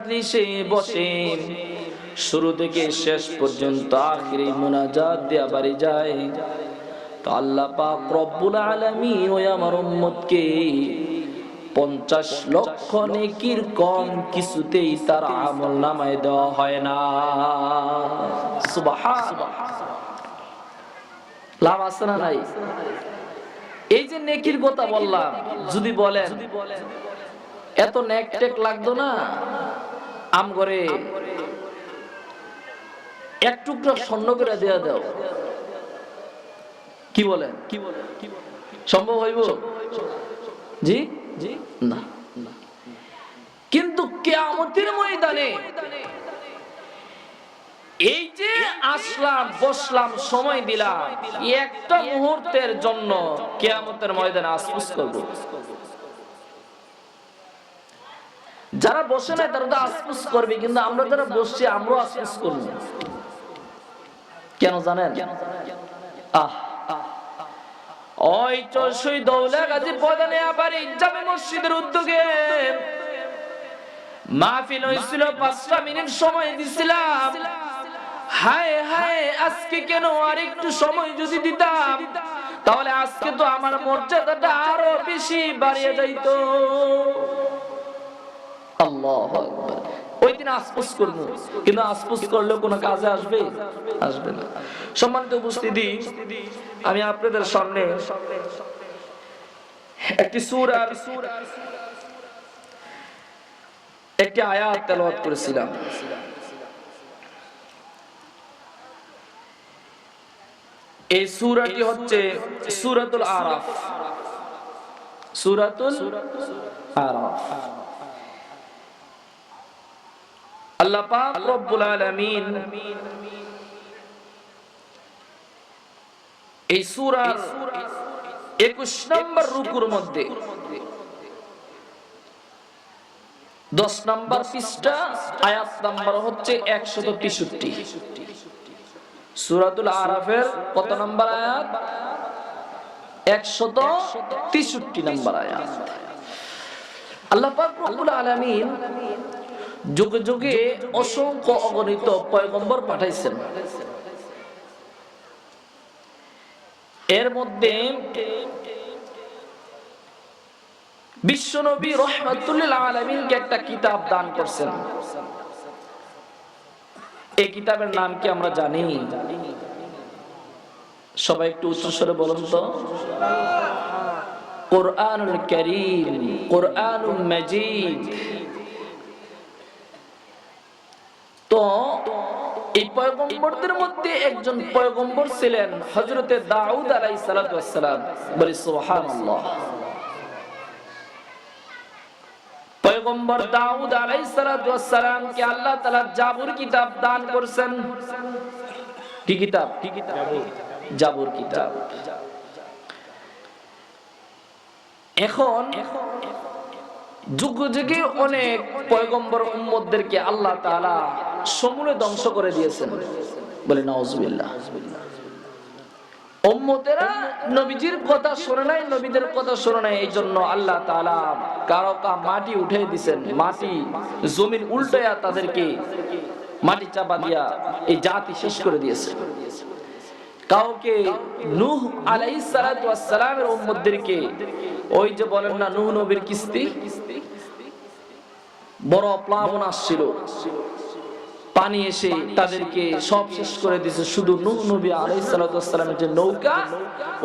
মজলিসে বসে শুরু থেকে শেষ পর্যন্ত আখিরি মুনাজাত দেয়া বাড়ি যায়, তো আল্লাহ পাক রব্বুল আলামিন ওই আমার উম্মতকে 50 লক্ষ নেকির কম কিছুতেই তার আমলনামায় দেওয়া হয় না। সুবহানাল্লাহ। লাভ আছে না নাই? এই যে নেকির কথা বললাম, যদি বলেন এত নেক টেক লাগতো না, আম করে এক টুকরা স্বর্ণ করে দেয়া দাও, কি বলেন? সম্ভব হইব? জি জি না। কিন্তু কিয়ামতের ময়দানে এই যে আসলাম, বসলাম, সময় দিলাম, একটা মুহূর্তের জন্য কিয়ামতের ময়দানে আফসোস করব। যারা বসে নাই তারা তো আফসোস করবে, কিন্তু আমরা যারা বসছি আমরাও আফসোস করব। কেন জানেন? ওই চরসই দৌলা গাজী প্রধানে আবার জামে মসজিদের উদ্যোগে মাহফিল হইছিল, 5টা মিনিট সময় দিছিলাম। হায় হায়, আজকে কেন আর একটু সময় যদি দিতাম তাহলে আজকে তো আমার মর্যাদাটা আরো বেশি বাড়িয়ে যাইতো। আল্লাহু আকবার। ওই দিন আফসোস করব, কিন্তু আফসোস করলে কোনো কাজে আসবে? আসবে না। সম্মানিত উপস্থিতি, আমি আপনাদের সামনে একটি সূরার একটি আয়াত তেলাওয়াত করেছিলাম। এই সূরাটি হচ্ছে সূরাতুল আরাফ। সূরাতুল আরাফ। আল্লাহ পাক রব্বুল আলামিন এই সূরার 21 নম্বর রুকুর মধ্যে 10 নম্বর পৃষ্ঠা, আয়াত নাম্বার হচ্ছে 163। সূরাতুল আরাফের কত নম্বর আয়াত? 163 নম্বর আয়াত। আল্লাহ পাক রব্বুল আলামিন যুগে যুগে অসংখ্য অগণিত পয়গম্বর পাঠাইছেন। এর মধ্যে বিশ্বনবী রাহমাতুল্লিল আলামিনকে একটা কিতাব দান করছেন। এই কিতাবের নাম কি আমরা জানি? সবাই একটু উচ্চস্বরে বলুন তো। কোরআনুল কারীম, কোরআনুল মাজিদ। তো এই পয়গম্বরদের মধ্যে একজন পয়গম্বর ছিলেন হযরতে দাউদ আলাইহিস সালাতু ওয়াস সালাম। বলি সুবহানাল্লাহ। পয়গম্বর দাউদ আলাইহিস সালাতু ওয়াস সালাম কে আল্লাহ তাআলা জাবুর কিতাব দান করেছেন। কি কিতাব? জাবুর কিতাব। এখন যুগ যুগে অনেক পয়গম্বর উম্মতদেরকে আল্লাহ তাআলা সমূলে ধ্বংস করে দিয়েছেন। বলে নাউজুবিল্লাহ। উম্মতেরা নবীজির কথা শুনে নাই, নবীদের কথা শুনে নাই, এইজন্য আল্লাহ তাআলা কারো মাটি উঠিয়ে দিয়েছেন। মাটি জমিন উল্টায়া তাদেরকে মাটি চাপা দিয়া এই জাতি শেষ করে দিয়েছে। কাউকে নূহ আলাইহিস সালাতু ওয়াস সালামের উম্মতদেরকে ওই যে বলেন না নূহ নবীর কিস্তি, বড় প্লাবন আসছিল, পানি এসে তাদেরকে সব শেষ করে দিয়েছে। শুধু নূহ নবী আলাইহিস সালাতু ওয়াস সালামের যে নৌকা,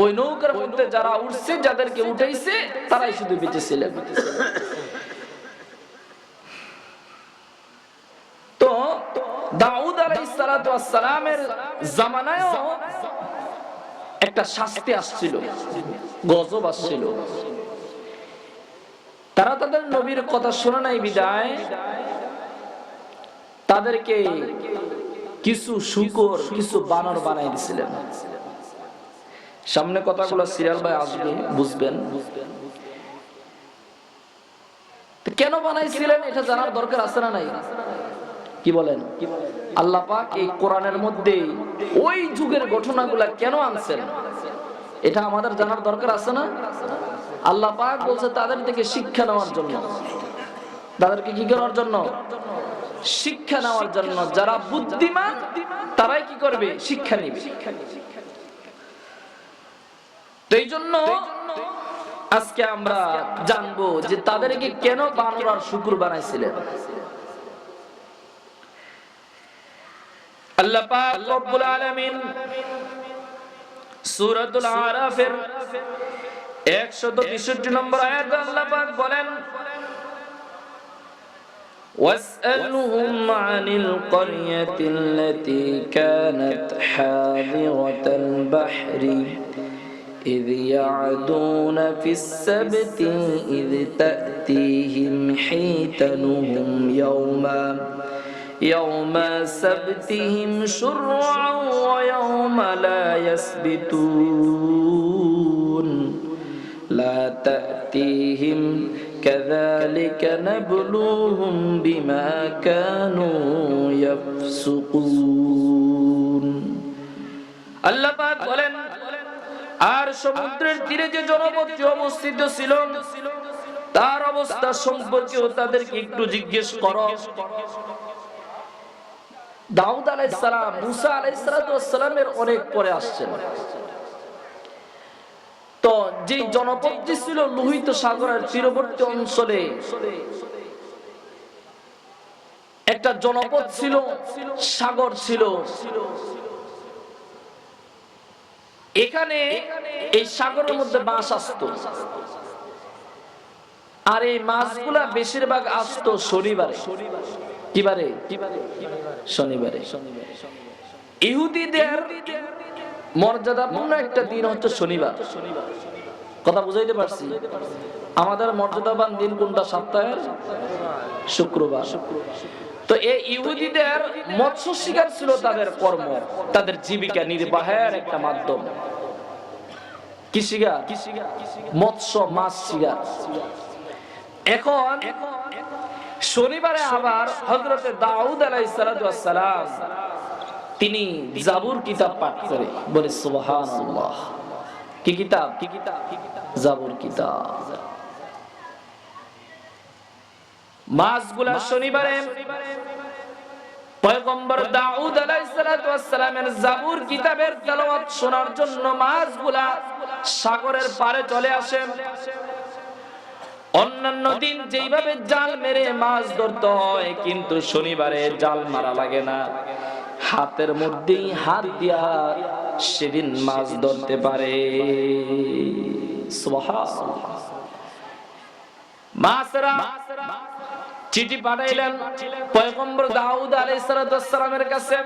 ওই নৌকার মধ্যে যারা উঠছে, যাদেরকে উঠাইছে তারাই শুধু বেঁচে ছিলেন। তো দাউদ আলাইহিস সালাতু ওয়াস সালামের জামানায়ও একটা শাস্তি আসছিল, গজব আসছিল। তারা তাদের নবীর কথা শোনে নাই বিদায় তাদেরকে কিছু শূকর, কিছু বানর বানাই দিয়েছিলেন। সামনে কথাগুলো সিরিয়াল ভাই আসবে, বুঝবেন। কেন বানাইছিলেন এটা জানার দরকার আছে না নাই? কি বলেন? আল্লাহ পাক এই কোরআনের মধ্যে ওই যুগের ঘটনাগুলা কেন আনছেন এটা আমাদের জানার দরকার আছে না? আল্লাহ পাক বলছে তাদের থেকে শিক্ষা নেওয়ার জন্য। তাদেরকে কি করার জন্য? শিক্ষা নেওয়ার জন্য। যারা বুদ্ধিমান তারাই কি করবে? শিক্ষা নেবে। তো এই জন্য আজকে আমরা জানবো যে তাদেরকে কেন বানর আর শুকর বানাইছিলেন। আল্লাহ পাক রব্বুল আলামিন সূরাতুল আরাফের 163 নম্বর আয়াতে আল্লাহ পাক বলেন, واسألهم عن القرية التي كانت حاضرة البحر إذ يعدون في السبت إذ تأتيهم حيتانهم يوم سبتهم شرعا ويوم لا يسبتون لا تأتيهم كذلك نبلوهم بما كانوا يفسقون আল্লাহ পাক বলেন, আর সমুদ্রের তীরে যে জনপদটি অবস্থিত ছিল তার অবস্থা সম্পর্কেও তাদেরকে একটু জিজ্ঞেস করো। দাউদ আলাইহিস সালাম মুসা আলাইহিস সালামের অনেক পরে আসছেন। তো যে জনপদটি ছিল লোহিত সাগরের তীরবর্তী অঞ্চলে একটা জনপদ ছিল, সাগর ছিল। এখানে এই সাগরের মধ্যে মাছ আসতো, আর এই মাছগুলা বেশিরভাগ আসতো শনিবারে। কিবারে? শনিবারে। ইহুদিদের মর্যাদাপূর্ণ একটা দিন হচ্ছে শনিবার। কথা বুঝাইতে পারছি? আমাদের মর্যাদাবান দিন কোনটা? সপ্তাহের শুক্রবার। তো এই ইহুদিদের মৎস্য শিকার ছিল তাদের কর্ম, তাদের জীবিকা নির্বাহের একটা মাধ্যম। কি শিকার? মৎস্য, মাছ শিকার। এখন শনিবারে আবার হযরতে দাউদ আলাইহিস সালাম তিনি জাবুর কিতাব পাঠ করে, বলে সুবহানাল্লাহ। কি কিতাব? জাবুর কিতাব। মাসগুলা শনিবারে পয়গম্বর দাউদ আলাইহিস সালামের জাবুর কিতাবের তেলাওয়াত শোনার জন্য মাছগুলা সাগরের পারে চলে আসে। অন্যান্য দিন যেইভাবে জাল মেরে মাছ ধরতে হয়, কিন্তু শনিবারে জাল মারা লাগে না, হাতের মধ্যেই হাত দিয়া সেদিন মাছ ধরতে পারে। সুবহানাল্লাহ। মাছরা চিঠি পাঠাইলেন পয়গম্বর দাউদ আলাইহিস সালামের কাছে,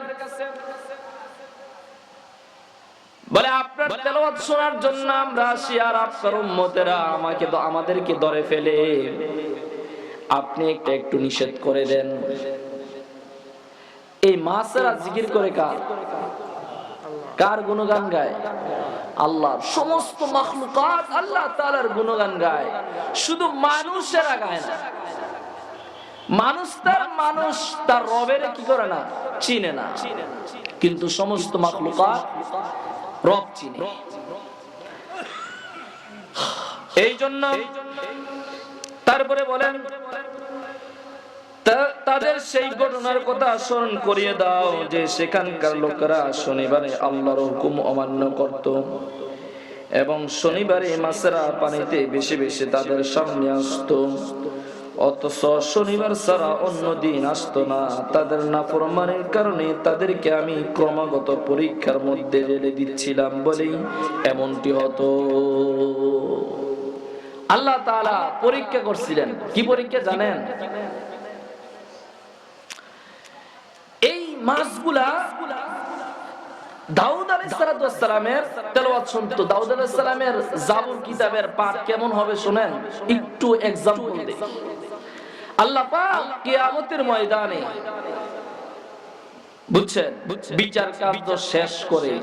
বলে আপনার তেলাওয়াত শোনার জন্য আমরা আসি, আর আপনার উম্মতেরা আমাদেরকে ধরে ফেলে, আপনি একটু নিষেধ করে দেন। এই মাছেরা জিকির করে কার গুণগান গায়? আল্লাহর। সমস্ত মাখলুকাত আল্লাহ তাআলার গুণগান গায়, শুধু মানুষেরা গায় না। মানুষ তার রবের কি করে না? চিনে না, কিন্তু সমস্ত মাখলুকাত রব চিনে। এই জন্য তারপরে বলেন, তাদের সেই ঘটনার কথা স্মরণ করিয়ে দাও যে সেখানকার লোকেরা শনিবারে আল্লাহর হুকুম অমান্য করত, এবং শনিবারে মাছেরা পানিতে বেশি বেশি তাদের সামনে আসতো, অথচ শনিবার ছাড়া অন্য দিন আসতো না। তাদের নাফরমানির কারণে তাদেরকে আমি ক্রমাগত পরীক্ষার মধ্যে ঢেলে দিচ্ছিলাম বলেই এমনটি হতো। আল্লাহ তাআলা পরীক্ষা করছিলেন। কি পরীক্ষা জানেন? এই মাছগুলা দাউদ আলাইহিস সালামের তেলাওয়াত শুনতো। দাউদ আলাইহিস সালামের জাবুর কিতাবের পাঠ কেমন হবে শুনেন, একটু एग्जांपल দেই। আল্লাহ পাক কিয়ামতের ময়দানে, বুঝছেন, বিচার কার্য শেষ করে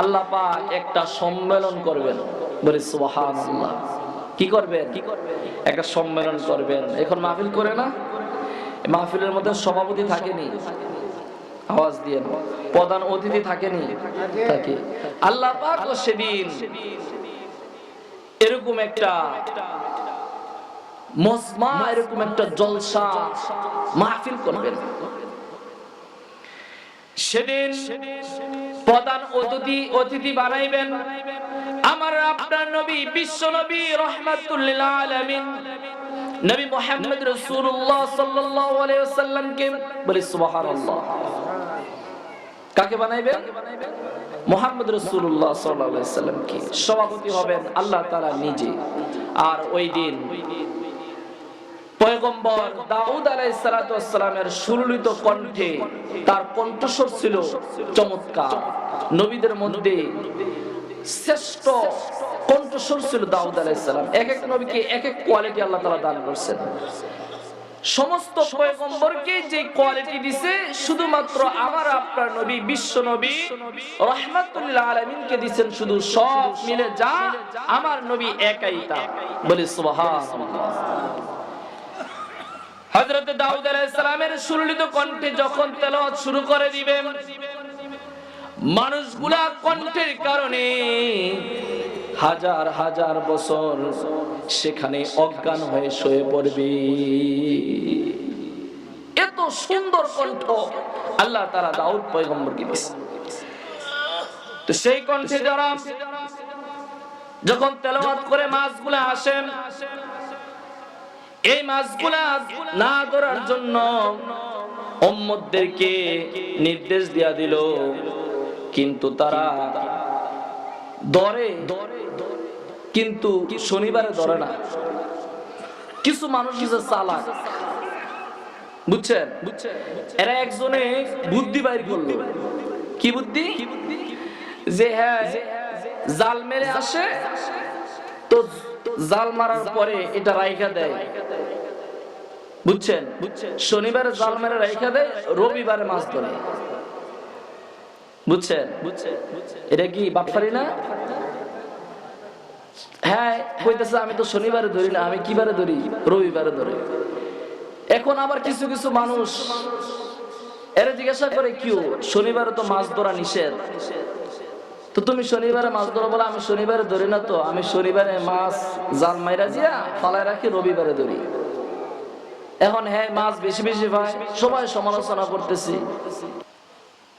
আল্লাহ পাক একটা সম্মেলন করবেন। বলে সুবহানাল্লাহ। কি করবেন? একটা সম্মেলন করবেন। এখন মাহফিল করে না, মাহফিলের মধ্যে সভাপতি থাকেনি, আওয়াজ দিয়ে প্রধান অতিথি থাকেনি, থাকে। আল্লাহ পাক সেদিন এরকম একটা মজমা, এরকম একটা জলসা মাহফিল করবেন। সেদিন প্রধান অতিথি বানাইবেন আমার আপনার নবী, বিশ্ব নবী রাহমাতুল লিল আলামিন নবী মুহাম্মদ রাসূলুল্লাহ সাল্লাল্লাহু আলাইহি ওয়াসাল্লামকে। বলি সুবহানাল্লাহ। কাকে বানাইবেন? মুহাম্মদ রাসূলুল্লাহ সাল্লাল্লাহু আলাইহি ওয়াসাল্লামকে। সভাপতি হবেন আল্লাহ তাআলা নিজে। আর ওই দিন পয়গম্বর দাউদ আলাইহিস সালাতু ওয়াস সালামের সুললিত কণ্ঠে, তার কণ্ঠস্বর ছিল চমৎকার। নবীদের মধ্যে শ্রেষ্ঠ কণ্ঠস্বর ছিল দাউদ আলাইহিস সালাম। এক এক নবীকে এক এক কোয়ালিটি আল্লাহ তাআলা দান করেছেন। সমস্ত পয়গম্বরকে যে কোয়ালিটি দিয়েছে, শুধুমাত্র আমার আপনার নবী বিশ্ব নবী রাহমাতুল লিল আলামিনকে দিবেন শুধু সব মিলে যা আমার নবী একাই তা। বলি সুবহানাল্লাহ। হযরত দাউদ আলাইহিস সালামের সুললিত কণ্ঠে যখন তেলাওয়াত শুরু করে দিবেন, মানুষগুলা কণ্ঠের কারণে হাজার হাজার বছর সেখানে অজ্ঞান হয়ে শুয়ে পড়বে। এত সুন্দর কণ্ঠ আল্লাহ তাআলা দাউদ পয়গম্বরকে দিয়েছেন। তো সেই কণ্ঠে যারা যখন তেলাওয়াত করে মাছগুলা আসেন, এই মাছগুলা না ধরার জন্য উম্মতদেরকে নির্দেশ দেয়া দিল, কিন্তু তারা ধরে, কিন্তু শনিবারে ধরে না। কিছু মানুষ আছে চালাক, বুঝছেন? এরা একজনে বুদ্ধি বাইর করলো। কি বুদ্ধি? যে হ্যাঁ, জাল মেরে আসে, তো জাল মারার পরে এটা রাইখা দেয়, বুঝছেন? শনিবারে জাল মেরে রাইখা দেয়, রবিবারে মাছ ধরে, বুঝছেন? এটা কি বাটপারি না? হ্যাঁ, কইতেছে আমি তো শনিবারে ধরি না, আমি কিবারে ধরি? রবিবারে ধরি। এখন আবার কিছু কিছু মানুষ এরা জিজ্ঞাসা করে, কিউ শনিবারে তো মাছ ধরা নিষেধ, তো তুমি শনিবারে মাছ ধরো? বলে আমি শনিবারে ধরি না, তো আমি শনিবারে মাছ জাল মাইরা দিয়া ফালায় রাখি, রবিবারে ধরি। এখন হ্যাঁ, মাছ বেশি বেশি পায়, সবাই সমালোচনা করতেছি।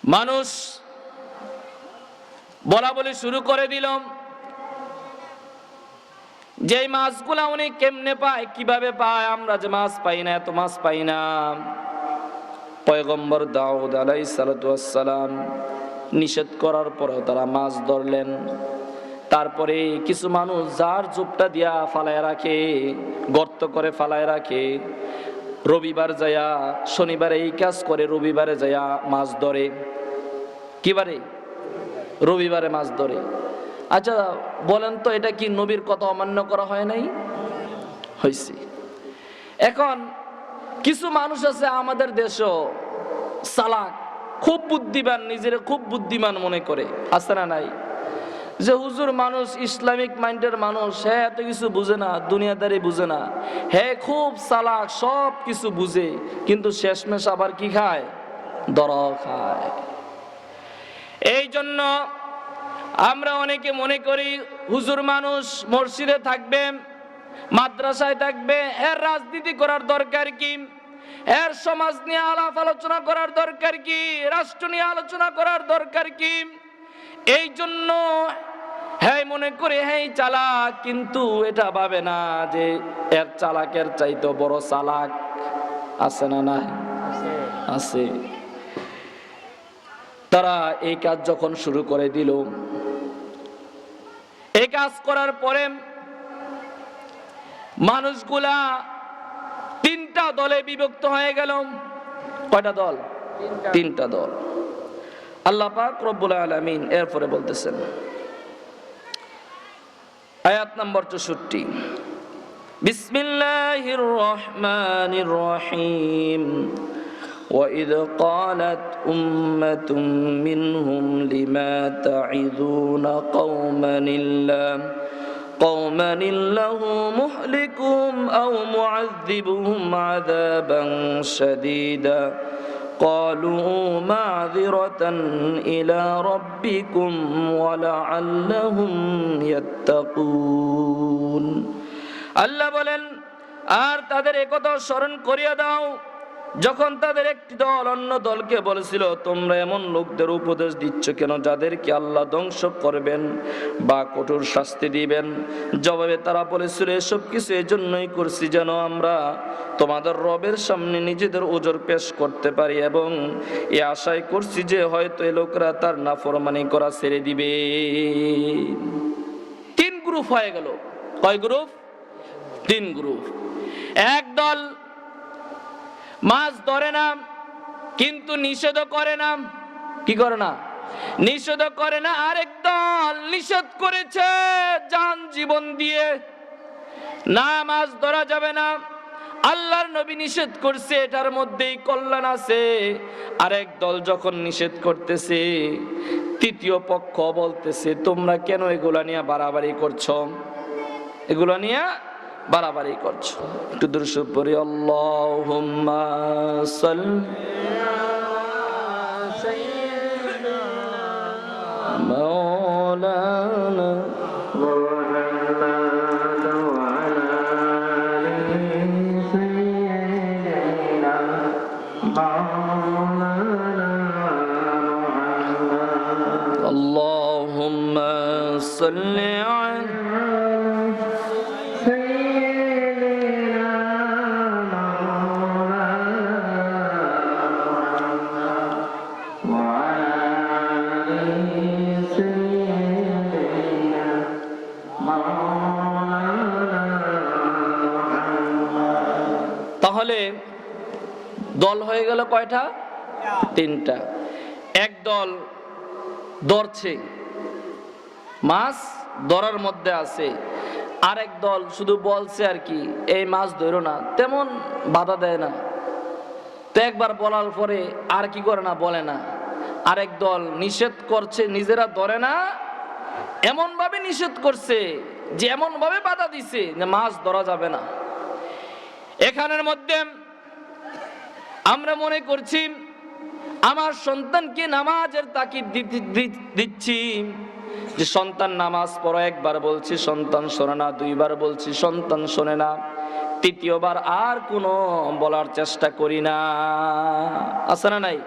মানুষ বলা বলি শুরু করে দিলাম যে মাছগুলা উনি কেমনে পায়, কিভাবে পায়? আমরা যে মাছ পাই না, এত মাছ পাই না। পয়গম্বর দাউদ আলাইহিস সালাতু ওয়াস সালাম নিষেধ করার পরেও তারা মাছ ধরলেন। তারপরে কিছু মানুষ যার জুপটা দিয়া ফালায় রাখে, গর্ত করে ফালায় রাখে, রবিবার যায়া শনিবারে এই কাজ করে, রবিবারে যায়া মাছ ধরে। কিবারে? রবিবারে মাছ ধরে। আচ্ছা বলেন তো, এটা কি নবীর কথা অমান্য করা হয় নাই? হয়েছে। এখন কিছু মানুষ আছে আমাদের দেশও চালাক, খুব বুদ্ধিমান, নিজের খুব বুদ্ধিমান মনে করে, আছে না নাই? যে হুজুর মানুষ ইসলামিক মাইন্ডের মানুষ, হ্যাঁ এত কিছু বুঝে না, দুনিয়াদারি বুঝে না, হ্যাঁ খুব চালাক, সব কিছু বুঝে, কিন্তু শেষমেশ আবার কি খায়? দরা খায়। এই জন্য আমরা অনেকে মনে করি হুজুর মানুষ মসজিদে থাকবে, মাদ্রাসায় থাকবে, এর রাজনীতি করার দরকার কি? এর সমাজ নিয়ে আলাপ আলোচনা করার দরকার কি? রাষ্ট্র নিয়ে আলোচনা করার দরকার কি? এই জন্য হ্যাঁ মনে করে হ্যাঁ চালাক, কিন্তু এটা ভাবে না যে এর চালাকের চাইতে বড় চালাক আছে না নাই? আছে। তারা এই কাজ যখন শুরু করে দিল, এই কাজ করার পরে মানুষগুলা তিনটা দলে বিভক্ত হয়ে গেল। কয়টা দল? তিনটা দল। আল্লাহ পাক রব্বুল আলামিন এরপরে বলতেছেন, আয়াত নম্বর 64, বিসমিল্লাহির রহমানির রহিম। وَإِذْ قَالَتْ أُمَّةٌ مِّنْهُمْ لِمَ تَعِظُونَ قَوْمًا اللَّهُ مُهْلِكُهُمْ أَوْ مُعَذِّبُهُمْ عَذَابًا شَدِيدًا قَالُوا مَعْذِرَةً إِلَى رَبِّكُمْ وَلَعَلَّهُمْ يَتَّقُونَ। আল্লাহ বলেন, আর তাদের একথা স্মরণ করিয়ে দাও যখন তাদের একটি দল অন্য দলকে বলেছিল, তোমরা এমন লোকদের উপদেশ দিচ্ছ কেন যাদেরকে আল্লাহ ধ্বংস করবেন বা কঠোর শাস্তি দিবেন? জবাবে তারা বলেছিল, এসব কিছু এজন্যই করছি যেন আমরা তোমাদের রবের সামনে নিজেদের ওজর পেশ করতে পারি, এবং এ আশায় করছি যে হয়তো এই লোকরা তার নাফরমানি করা ছেড়ে দিবে। 3 গ্রুপ হয়ে গেল। কয় গ্রুপ? 3 গ্রুপ। এক দল মাছ ধরে না, কিন্তু নিষেধ করে না। কি করে না? নিষেধ করে না। আরেক দল নিষেধ করেছে জান জীবন দিয়ে, না মাছ ধরা যাবে না, আল্লাহর নবী নিষেধ করছে, এটার মধ্যেই কল্যাণ আছে। আরেক দল যখন নিষেধ করতেছে, তৃতীয় পক্ষ বলতেছে, তোমরা কেন এগুলা নিয়ে বাড়াবাড়ি করছো? এগুলা নিয়ে বাড়াবাড়ি করছো। একটু দুরূদ পড়ি, আল্লাহুম্মা সাল্লি আলা সাইয়্যিদিনা মাওলানা اللهم صل على سيدنا مولانا وعلى سيدنا مولانا। তাহলে দল হয়ে গেল কয়টা? 3টা। এক দল ধরছে, মাছ ধরার মধ্যে আছে। আরেক দল শুধু বলছে আর কি, এই মাছ ধরো না, তেমন বাধা দেয় না। তো একবার বলার পরে আর কি করে না, বলে না। আরেক দল নিষেধ করছে, নিজেরা ধরে না, এমন ভাবে নিষেধ করছে যে এমন ভাবে বাধা দিছে যে মাছ ধরা যাবে না। এখানের মধ্যে আমরা মনে করছি আমার সন্তানকে নামাজের তাকিদ দিচ্ছি, যে সন্তান নামাজ পড়ো, একবার বলছি সন্তান শোনে না, 2বার বলছি সন্তান শোনে না, 3য়বার আর কোনো বলার চেষ্টা করি না। আছে না নাই?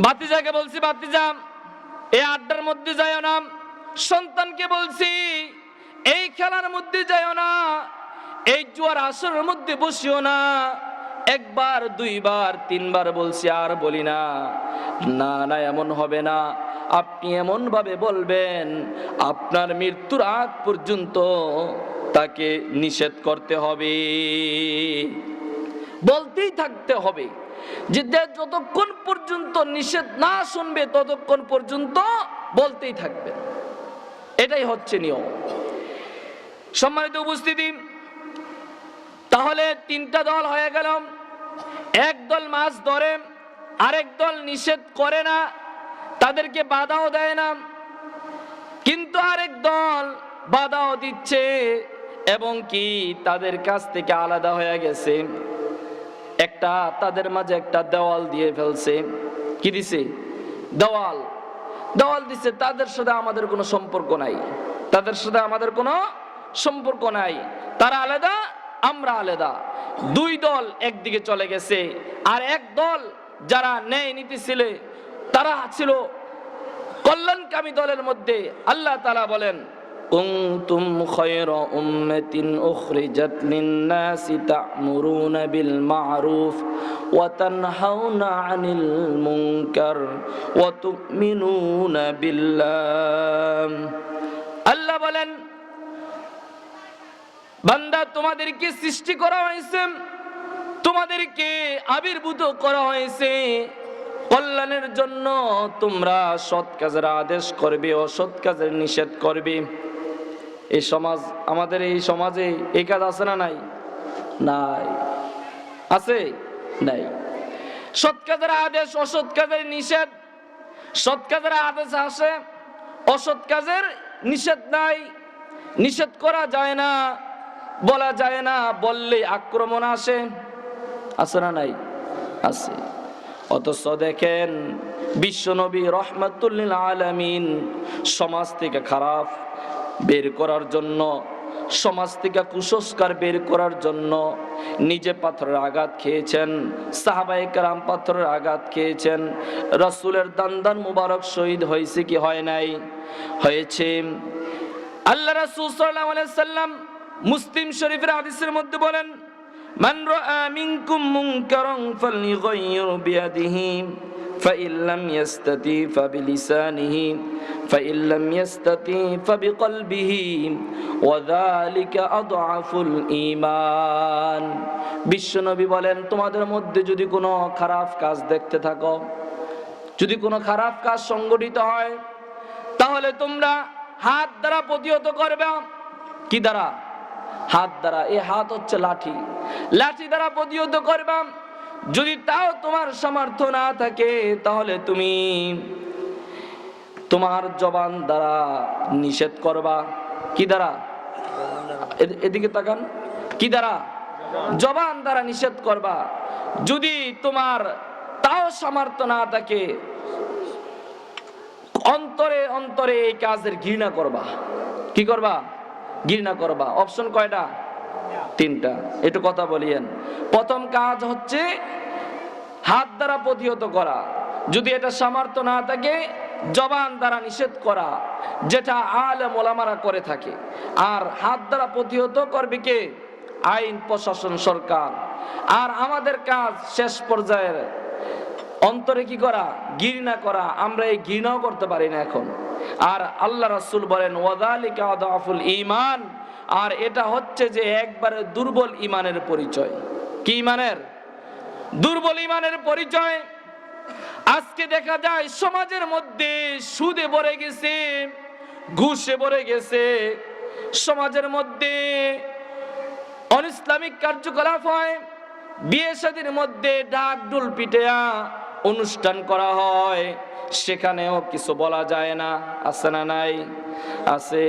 বাতিজাকে বলছি, বাতিজা এই আড্ডার মধ্যে যাইও না। সন্তানকে বলছি এই খেলার মধ্যে যাইও না, এই জুয়ার আসরের মধ্যে বসিও না। 1বার 2বার 3বার বলছি, আর বলি না। না না, এমন হবে না। আপনি এমন ভাবে বলবেন আপনার মৃত্যুর আগ পর্যন্ত তাকে নিষেধ করতে হবে, বলতেই থাকতে হবে। যে যতক্ষণ পর্যন্ত নিষেধ না শুনবে ততক্ষণ পর্যন্ত বলতেই থাকবে। এটাই হচ্ছে নিয়ম। সম্মানিত উপস্থিতি, তাহলে 3টা দল হয়ে গেল। এক দল মাছ ধরে, আরেক দল নিষেধ করে না, তাদেরকে বাধাও দেয় না, কিন্তু আরেক দল বাধাও দিচ্ছে এবং কি তাদের কাছ থেকে আলাদা হয়ে গেছে। একটা তাদের মাঝে একটা দেওয়াল দিয়ে ফেলছে। কি দিছে? দেওয়াল। দেওয়াল দিছে। তাদের সাথে আমাদের কোনো সম্পর্ক নাই, তাদের সাথে আমাদের কোনো সম্পর্ক নাই। তারা আলাদা, আমরা আলাদা। 2 দল একদিকে চলে গেছে। আর এক দল যারা ন্যায় নীতি ছিল, তারা ছিল কল্যাণকামী দলের মধ্যে। আল্লাহ তাআলা বলেন, কুনতুম খায়রা উম্মাতিন উখরিজাত লিন-নাসি তা'মুরুনা বিল মা'রুফ ওয়া তানহাউনা আনিল মুনকার ওয়া তু'মিনুনা বিল্লাহ। আল্লাহ বলেন, বান্দা, তোমাদেরকে সৃষ্টি করা হয়েছে, তোমাদেরকে আবির্ভূত করা হয়েছে কল্যাণের জন্য। তোমরা সৎ কাজের আদেশ করবে, অসৎ কাজের নিষেধ করবে। এই সমাজ, আমাদের এই সমাজে এই কাজ আছে না নাই? নাই। আছে? নাই। সৎ কাজের আদেশ, অসৎ কাজের নিষেধ। সৎ কাজের আদেশ আসে, অসৎ কাজের নিষেধ নাই। নিষেধ করা যায় না, বলা যায় না, বললে আক্রমণ আসে। আছে না নাই? আছে। অথচ দেখেন, বিশ্বনবী রাহমাতুল লিল আলামিন সমাজ থেকে খারাপ বের করার জন্য সমাজ থেকে কুসংস্কার বের করার জন্য নিজে পাথরের আঘাত খেয়েছেন, সাহাবায়ে কেরাম পাথরের আঘাত খেয়েছেন, রাসূলের দান মুবারক শহীদ হয়েছে কি হয় নাই? হয়েছে। আল্লাহ রাসূল সাল্লাল্লাহু আলাইহি সাল্লাম মুসলিম শরীফের হাদিসের মধ্যে বলেন, মান রাআ মিনকুম মুনকারান ফালইগাইয়ির বিয়াদিহি ফাইন লাম ইয়াস্তাতি ফাবিলিসানিহি ফাইন লাম ইয়াস্তাতি ফাবিকলবিহি ওয়া যালিকা আযআফুল ঈমান। বিশ্বনবী বলেন, তোমাদের মধ্যে যদি কোনো খারাপ কাজ দেখতে থাকো, যদি কোনো খারাপ কাজ সংগঠিত হয়, তাহলে তোমরা হাত দ্বারা প্রতিহত করবে। কি দ্বারা? হাত দ্বারা। এই হাত হচ্ছে লাঠি, লাঠি দ্বারা প্রতিহত করবে। যদি তাও তোমার সামর্থ্য না থাকে, তাহলে তুমি তোমার জবান দ্বারা নিষেধ করবা। কি দ্বারা? এদিকে তাকান। কি দ্বারা? জবান দ্বারা নিষেধ করবা। যদি তোমার তাও সামর্থ্য না থাকে, অন্তরে অন্তরে এই কাজের ঘৃণা করবা। কি করবা? ঘৃণা করবা। অপশন কয়টা? তিনটা। একটু কথা বলিয়েন। প্রথম কাজ হচ্ছে হাত দ্বারা প্রতিহত করা, যদি এটা সামর্থ্য না থাকে জবান দ্বারা নিষেধ করা, যেটা আলেম ওলামারা করে থাকে। আর হাত দ্বারা প্রতিহত করবে কে? আইন প্রশাসন, সরকার। আর আমাদের কাজ শেষ পর্যায়ের অন্তরে কি করা? ঘৃণা করা। আমরা এই ঘৃণাও করতে পারি না এখন। আর আল্লাহ রাসূল বলেন, ওয়াযালিকা আযআফুল ঈমান। আর এটা হচ্ছে যে একবারে দুর্বল ঈমানের পরিচয়। কি ঈমানের? দুর্বল ঈমানের পরিচয়। আজকে দেখা যায় সমাজের মধ্যে সুদে ভরে গেছে, ঘুষে ভরে গেছে, সমাজের মধ্যে অনিসলামিক কার্যকলাপ হয়, বিয়ে শাদীর মধ্যে ডাক ডুল পিটেয়া অনুষ্ঠান করা হয়, সেখানেও কিছু বলা যায় না। আছে না নাই? আছে।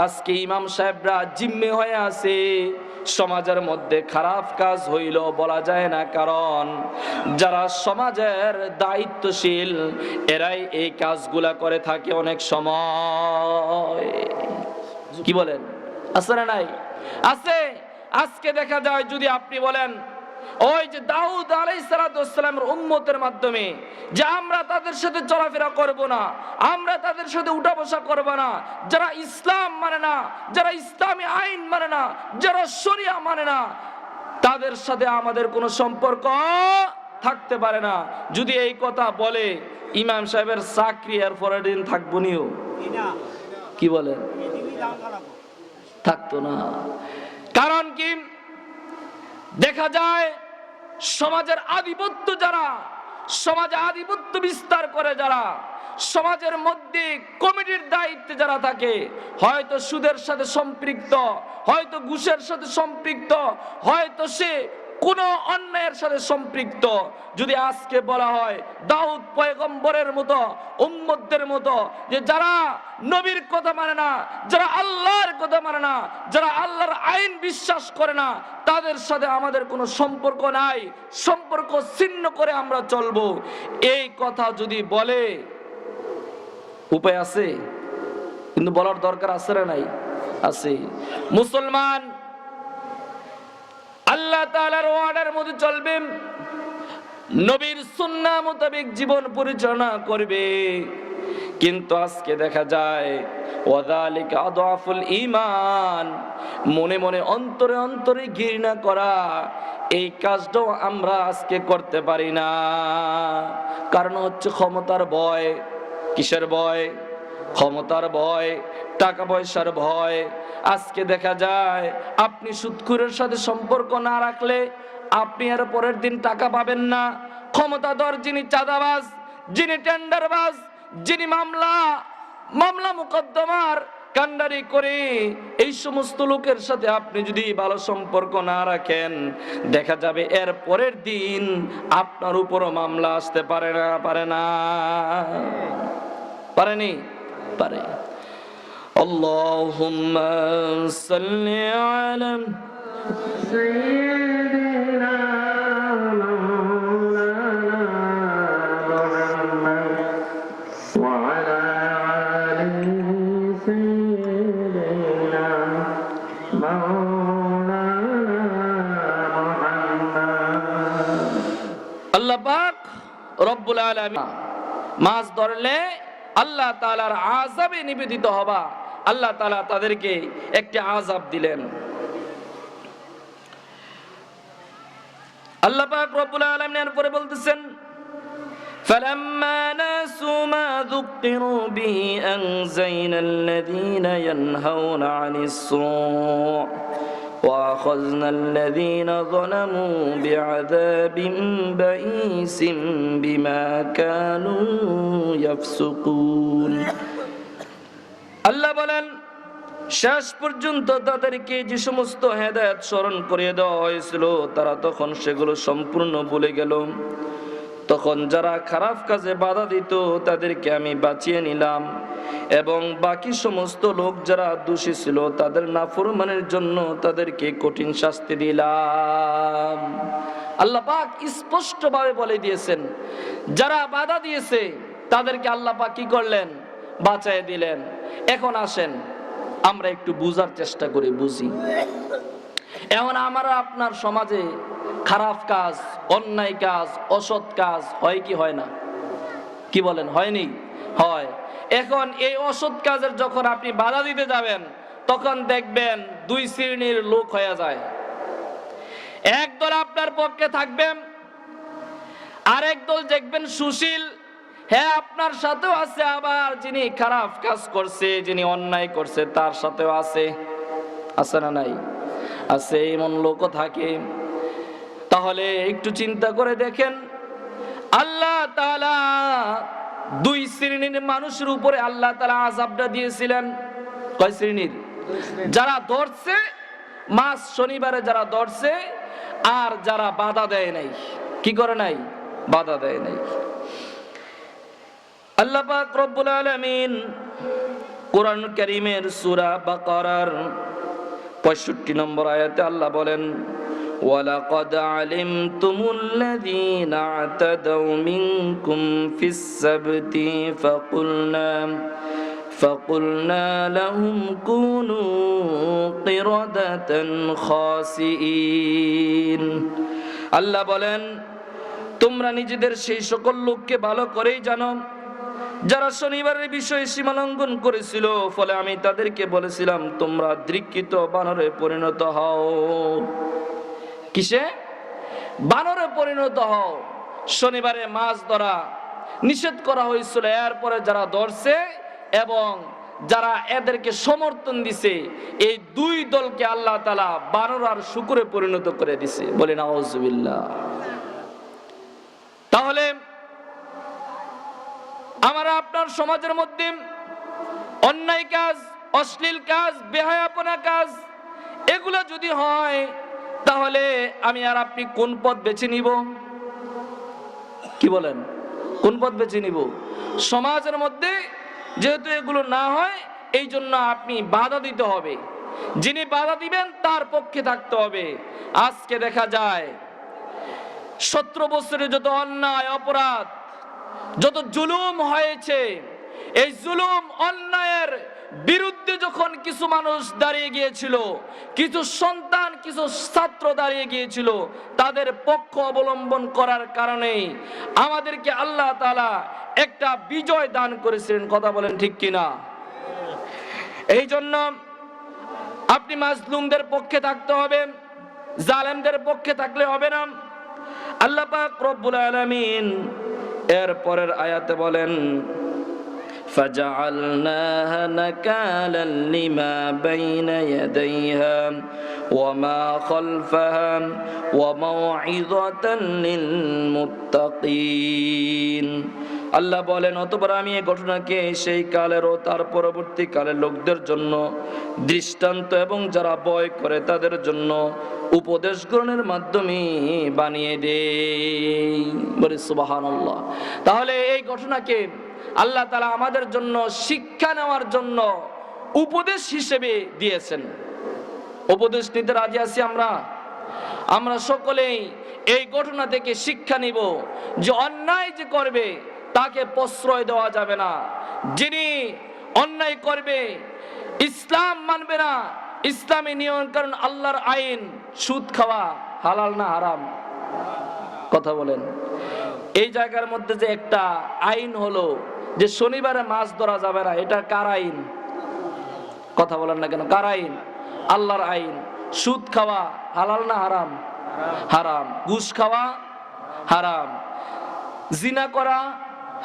আজকে ইমাম সাহেবরা জিম্মে হয়ে আছে, সমাজের মধ্যে খারাপ কাজ হইল বলা যায় না, কারণ যারা সমাজের দায়িত্বশীল এরাই এই কাজগুলা করে থাকে অনেক সময়। কি বলেন? আছে না নাই? আছে। আজকে দেখা যায়, যদি আপনি বলেন ওই যে দাউদ আলাইহিস সালামের উম্মতের মাধ্যমে যে আমরা তাদের সাথে চলাফেরা করব না, আমরা তাদের সাথে উঠা বসা করব না, যারা ইসলাম মানে না, যারা ইসলামী আইন মানে না, যারা শরিয়া মানে না, তাদের সাথে আমাদের কোনো সম্পর্ক থাকতে পারে না, যদি এই কথা বলে ইমাম সাহেবের চাকরি এর পরের দিন থাকবো নিও। কি বলেন? থাকতো না। কারণ কি? দেখা যায় সমাজের আধিপত্য, যারা সমাজে আধিপত্য বিস্তার করে, যারা সমাজের মধ্যে কমিটির দায়িত্বে যারা থাকে, হয়তো সুদের সাথে সম্পৃক্ত, হয়তো ঘুষের সাথে সম্পৃক্ত, হয়তো সে কোনো অন্যায়ের সাথে সম্পৃক্ত। যদি আজকে বলা হয় দাউদ পয়গম্বরের মতো উম্মতদের মতো, যে যারা নবীর কথা মানে না, যারা আল্লাহর কথা মানে না, যারা আল্লাহর আইন বিশ্বাস করে না, তাদের সাথে আমাদের কোনো সম্পর্ক নাই, সম্পর্ক ছিন্ন করে আমরা চলবো, এই কথা যদি বলে উপায় আছে? কিন্তু বলার দরকার আছে না নাই? আছে। মুসলমান আল্লাহ তাআলার ওয়ার্ডের মধ্যে চলবে, নবীর সুন্নাহ মোতাবেক জীবন পরিচালনা করবে। কিন্তু আজকে দেখা যায় ওয়াযালিকা আযআফুল ঈমান, মনে মনে অন্তরে অন্তরে ঘৃণা করা, এই কাজটাও আমরা আজকে করতে পারি না। কারণ হচ্ছে ক্ষমতার ভয়। কিসের ভয়? ক্ষমতার ভয়, টাকা পয়সার ভয়। আজকে দেখা যায় আপনি সুদখোরের সাথে সম্পর্ক না রাখলে আপনি এর পরের দিন টাকা পাবেন না। ক্ষমতাধর যিনি চাঁদাবাজ, যিনি টেন্ডারবাজ, যিনি মামলা মুকদ্দমার কান্ডারি করে, এই সমস্ত লোকের সাথে আপনি যদি ভালো সম্পর্ক না রাখেন, দেখা যাবে এর পরের দিন আপনার উপরও মামলা আসতে পারে না। পারে না? পারেনি? পারে। আল্লাহুম্মা সাল্লি আলা সাইয়্যিদিনা মাওলানা মুহাম্মদ ওয়া আলা আলি সাইয়্যিদিনা পাক রব্বুল আলামিন মাছ ধরলে আল্লাহ তাআলার আযাবে নিবেদিত হবা, আল্লাহ তাআলা তাদেরকে একটি আযাব দিলেন। আল্লাহ পাক রব্বুল আলামিন এর পরে বলতেছেন فَلَمَّا نَسُوا مَا ذُكِّرُوا بِهِ أَنجَيْنَا الَّذِينَ يَنْهَوْنَ عَنِ السُّوءِ وَأَخَذْنَا الَّذِينَ ظَلَمُوا بِعَذَابٍ بَئِيسٍ بِمَا كَانُوا يَفْسُقُونَ। আল্লাহ বলেন শেষ পর্যন্ত তাদেরকে যে সমস্ত হেদায়েত স্মরণ করিয়ে দেওয়া হয়েছিল তারা তখন সেগুলো সম্পূর্ণ ভুলে গেল। তখন যারা খারাপ কাজে বাধা দিত তাদেরকে আমি বাঁচিয়ে নিলাম এবং বাকি সমস্ত লোক যারা দোষী ছিল তাদের নাফরমানের জন্য তাদেরকে কঠিন শাস্তি দিলাম। আল্লাহ পাক স্পষ্টভাবে বলে দিয়েছেন যারা বাধা দিয়েছে তাদেরকে আল্লাহ পাক কি করলেন? বাঁচিয়ে দিলেন। এখন আসেন আমরা একটু বুঝার চেষ্টা করি, বুঝি। এখন আমরা আপনার সমাজে খারাপ কাজ, অন্যায় কাজ, অসৎ কাজ হয় কি হয় না? কি বলেন, হয়নি? হয়। এখন এই অসৎ কাজের যখন আপনি বাধা দিতে যাবেন তখন দেখবেন দুই শ্রেণীর লোক হয়ে যায়। একদল আপনার পক্ষে থাকবেন, আরেক দল দেখবেন সুশীল, হ্যাঁ আপনার সাথেও আছে, আবার যিনি খারাপ কাজ করছে, যিনি অন্যায় করছে তার সাথেও আছে। আছে না নাই? আছে, এমন লোকও থাকে। তাহলে একটু চিন্তা করে দেখেন, আল্লাহ তাআলা দুই শ্রেণীর মানুষের উপরে আল্লাহ তাআলা আযাবটা দিয়েছিলেন। কয় শ্রেণীর? যারা ধরছে মাস শনিবারে, যারা ধরছে, আর যারা বাধা দেয় নাই। কি করে নাই? বাধা দেয় নাই। আল্লাহ পাক রব্বুল আলামিন কোরআন কারীমের সূরা বাকারার 65 নম্বর আয়াতে আল্লাহ বলেন وَلَقَدْ عَلِمْتُمُ الَّذِينَ اعْتَدَوْا مِنكُمْ فِي السَّبْتِ فَقُلْنَا لَهُمْ كُونُوا قِرَدَةً خَاسِئِينَ। আল্লাহ বলেন তোমরা নিজেদের সেই সকল লোককে ভালো করেই জানো যারা শনিবারের বিষয়ে সীমালঙ্ঘন করেছিল, ফলে আমি তাদেরকে বলেছিলাম তোমরা দৃক্ষিত বানরে পরিণত হও। কিসে? বানরে পরিণত হও। শনিবারে মাছ ধরা নিষেধ করা হয়েছিল, এরপরে যারা ধরছে এবং যারা এদেরকে সমর্থন দিছে, এই দুই দলকে আল্লাহ তাআলা বানর আর শূকরে পরিণত করে দিছে। বলেন আউযুবিল্লাহ। তাহলে আমরা আপনার সমাজের মধ্যে অন্যায় কাজ, অশ্লীল কাজ, বেহায়াপনা কাজ এগুলো যদি হয় তাহলে আমি আর আপনি কোন পথ বেছে নিব? কি বলেন, কোন পথ বেছে নিব? সমাজের মধ্যে যেহেতু এগুলো না হয় এই জন্য আপনি বাধা দিতে হবে, যিনি বাধা দিবেন তার পক্ষে থাকতে হবে। আজকে দেখা যায় 17 বছরে যত অন্যায় অপরাধ, যত জুলুম হয়েছে, এই জুলুম অন্যায়ের বিরুদ্ধে যখন কিছু মানুষ দাঁড়িয়ে গিয়েছিল, কিছু সন্তান, কিছু ছাত্র দাঁড়িয়ে গিয়েছিল, তাদের পক্ষ অবলম্বন করার কারণে আমাদেরকে আল্লাহ তাআলা একটা বিজয় দান করেছিলেন। কথা বলেন ঠিক কিনা? এই জন্য আপনি মাজলুমদের পক্ষে থাকতে হবে, জালেমদের পক্ষে থাকলে হবে না। আল্লাহ পাক রব্বুল আলামিন এর পরের আয়াতে বলেন فَجَعَلْنَاهَا نَكَالًا لِمَا بَيْنَ يَدَيْهَا وَمَا خَلْفَهَا وَمَوْعِظَةً لِلْمُتَّقِينَ। আল্লাহ বলেন অতঃপর আমি এই ঘটনাকে সেই কালের ও তার পরবর্তী কালের লোকদের জন্য দৃষ্টান্ত এবং যারা ভয় করে তাদের জন্য উপদেশ গ্রহণের মাধ্যমে বানিয়ে দেই। বলি সুবহানাল্লাহ। তাহলে এই ঘটনাকে আল্লাহ তাআলা আমাদের জন্য শিক্ষা নেওয়ার জন্য উপদেশ হিসেবে দিয়েছেন। উপদেশ নিতে রাজি আছি আমরা? আমরা সকলেই এই ঘটনা থেকে শিক্ষা নিব যে অন্যায় যে করবে তাকে প্রশ্রয় দেওয়া যাবে না। যিনি অন্যায় করবে, ইসলাম মানবে না, ইসলামী নিয়ম কারণ আল্লাহর আইন, সুদ খাওয়া হালাল না হারাম? কথা বলেন। এই জায়গার মধ্যে যে একটা আইন হলো যে শনিবারে মাছ ধরা যাবে না, এটা কার আইন? কথা বলেন না কেন? কার আইন? আল্লাহর আইন। সুদ খাওয়া হালাল না হারাম? হারাম। ঘুষ খাওয়া হারাম। জিনা করা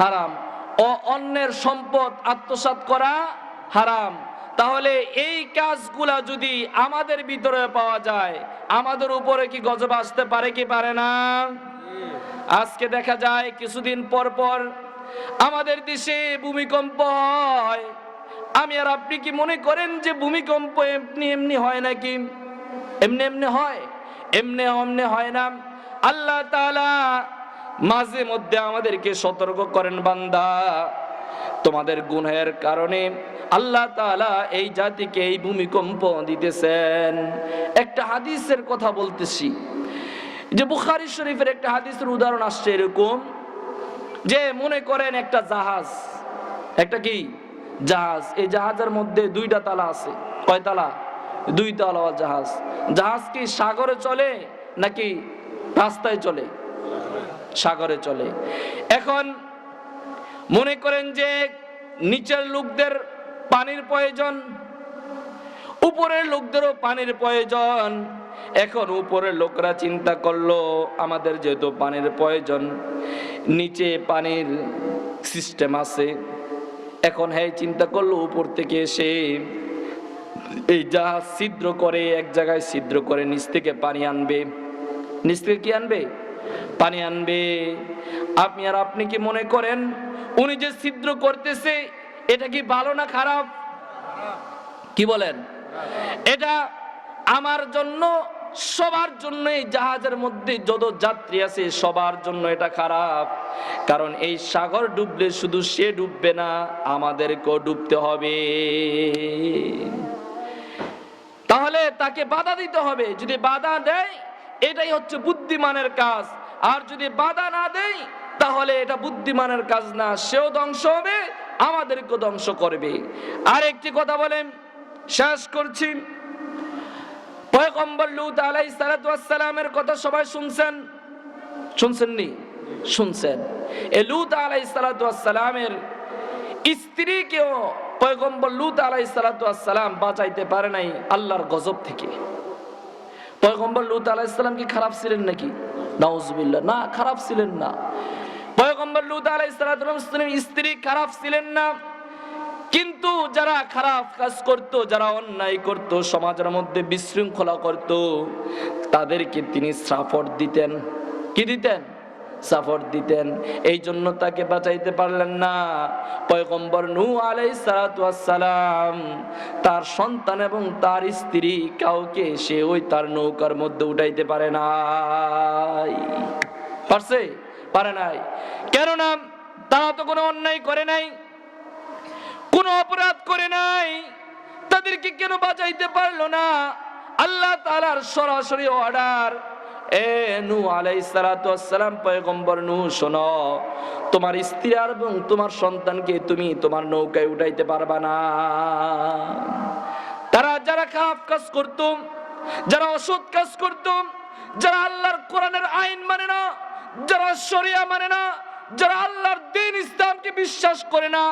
হারাম। অন্যের সম্পদ আত্মসাৎ করা হারাম। তাহলে এই কাজগুলা যদি আমাদের ভিতরে পাওয়া যায়, আমাদের উপরে কি গজব আসতে পারে কি পারে না? আজকে দেখা যায় কিছুদিন পর পর আমাদের দেশে ভূমিকম্প হয়। আমি আর আপনি কি মনে করেন যে ভূমিকম্প এমনি এমনি হয় নাকি? এমনি এমনি হয়? এমনি এমনি হয় না। আল্লাহ তাআলা মাঝে মধ্যে আমাদেরকে সতর্ক করেন, বান্দা তোমাদের গুনাহের কারণে আল্লাহ তাআলা এই জাতিকে এই ভূমিকম্প দিতেছেন। একটা হাদিসের কথা বলতেছি, যে বুখারী শরীফের একটা হাদিসের উদাহরণ আসছে এরকম, যে মনে করেন একটা জাহাজ, একটা কি জাহাজ, এই জাহাজের মধ্যে দুইটা তালা আছে। কয় তালা? দুই তালা জাহাজ। জাহাজ কি সাগরে চলে নাকি রাস্তায় চলে? সাগরে চলে। এখন মনে করেন যে নিচের লোকদের পানির প্রয়োজন, উপরের লোকদেরও পানির প্রয়োজন। এখন উপরের লোকরা চিন্তা করলো আমাদের যেহেতু পানির প্রয়োজন, নিচে পানির সিস্টেম আছে। এখন হ্যাঁ চিন্তা করলো উপর থেকে এসে এই জাহাজ ছিদ্র করে, এক জায়গায় ছিদ্র করে নিচ থেকে পানি আনবে। নিচ থেকে কি আনবে? পানি আনবে। আপনি আর আপনি কি মনে করেন উনি যে ছিদ্র করতেছে এটা কি ভালো না খারাপ? কি বলেন? এটা আমার জন্য, সবার জন্য, এই জাহাজের মধ্যে যত যাত্রী আছে সবার জন্য এটা খারাপ। কারণ এই সাগর ডুবলে শুধু সে ডুববে না, আমাদেরকেও ডুবতে হবে। তাহলে তাকে বাধা দিতে হবে। যদি বাধা দেয় এটাই হচ্ছে বুদ্ধিমানের কাজ, আর যদি বাধা না দেয় তাহলে এটা বুদ্ধিমানের কাজ না, সেও ধ্বংস হবে, আমাদেরকেও ধ্বংস করবে। আর একটি কথা বলেন, শেষ করছি। পয়গম্বর লূত আলাইহিস সালাতু ওয়াস সালামের কথা সবাই শুনছেন? শুনছেননি? শুনছেন। এই লূত আলাইহিস সালাতু ওয়াস সালামের স্ত্রীকেও পয়গম্বর লূত আলাইহিস সালাতু ওয়াস সালাম বাঁচাইতে পারে নাই আল্লাহর গজব থেকে। পয়গম্বর লূত আলাইহিস সালাম কি খারাপ ছিলেন নাকি? নাউজুবিল্লাহ, না, খারাপ ছিলেন না। পয়গম্বর লূত আলাইহিস সালাতু ওয়াস সালামের স্ত্রী খারাপ ছিলেন না, কিন্তু যারা খারাপ কাজ করত, যারা অন্যায় করত, সমাজের মধ্যে বিশৃঙ্খলা করত, তাদেরকে তিনি সাপোর্ট দিতেন। কি দিতেন? সাপোর্ট দিতেন। এই জন্য তাকে বাঁচাইতে পারলেন না। পয়গম্বর নূহ আলাইহিস সালাতু ওয়াস সালাম তার সন্তান এবং তার স্ত্রী কাউকে সে ওই তার নৌকার মধ্যে উঠাইতে পারে নাই। পারছে? পারে নাই। কেননা তারা তো কোনো অন্যায় করে নাই, কোনো অপরাধ করে নাই, তাদেরকে কেন বাঁচাইতে পারলো না? আল্লাহ তাআলার সরাসরি অর্ডার, এ নূহ আলাইহিস সালাতু ওয়াস সালাম, পয়গম্বর নূহ শোনো, তোমার স্ত্রী আর এবং তোমার সন্তানকে তুমি তোমার নৌকায় উঠাইতে পারবা না। তারা যারা খারাপ কাজ করত, যারা অসৎ কাজ করত, যারা আল্লাহর কোরআনের আইন মানে না, যারা শরিয়া মানে না, যারা আল্লাহর দ্বীন ইসলামকে বিশ্বাস করে না,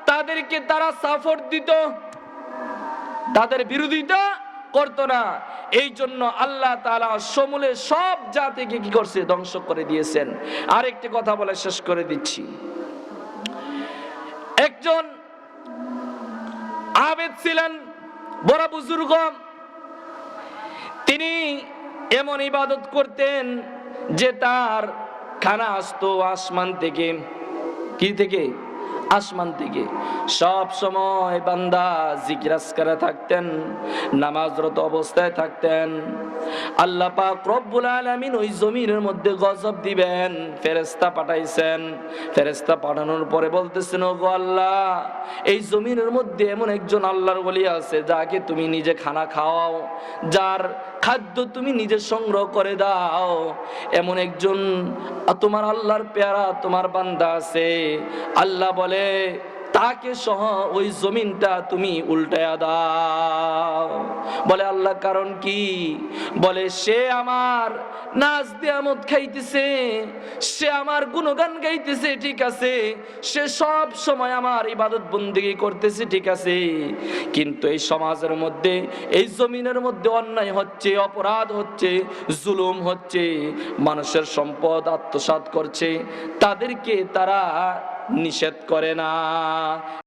তাদেরকে তারা সাপোর্ট দিত, তাদের বিরোধিতা করত না। এই জন্য আল্লাহ তাআলা সমূলে সব জাতিকে কি করছে? ধ্বংস করে দিয়েছেন। আরেকটি কথা বলে শেষ করে দিচ্ছি। একজন আবেদ ছিলেন, বড় বুজুর্গ, তিনি এমন ইবাদত করতেন যে তার খানা আসতো আসমান থেকে। কি থেকে? আসমান থেকে। সব সময় বান্দা জিকির আজকারে থাকতেন, নামাজরত অবস্থায় থাকতেন। আল্লাহ পাক রব্বুল আলামিন ওই জমিনের মধ্যে গজব দিবেন, ফেরেশতা পাঠাইছেন। ফেরেশতা পাঠানোর পরে বলতেছেন, ওগো আল্লাহ, এই জমিনের মধ্যে এমন একজন আল্লাহর ওলি আছে যাকে তুমি নিজে খানা খাওয়াও, যার খাদ্য তুমি নিজে সংগ্রহ করে দাও। এমন একজন তোমার আল্লাহর পেয়ারা তোমার বান্দা আছে। আল্লাহ বলে, তাকে সহ ওই জমিনটা তুমি উল্টায়া দাও। বলে আল্লাহ কারণ কি? বলে সে আমার নাচ নিয়ামত খাইতেছে, সে আমার গুণগান গাইতেছে, ঠিক আছে, সে সব সময় আমার ইবাদত বন্দেগী করতেছে, ঠিক আছে, কিন্তু এই সমাজের মধ্যে, এই জমিনের মধ্যে অন্যায় হচ্ছে, অপরাধ হচ্ছে, জুলুম হচ্ছে, মানুষের সম্পদ আত্মসাৎ করছে, তাদেরকে তারা নিষেধ করে না।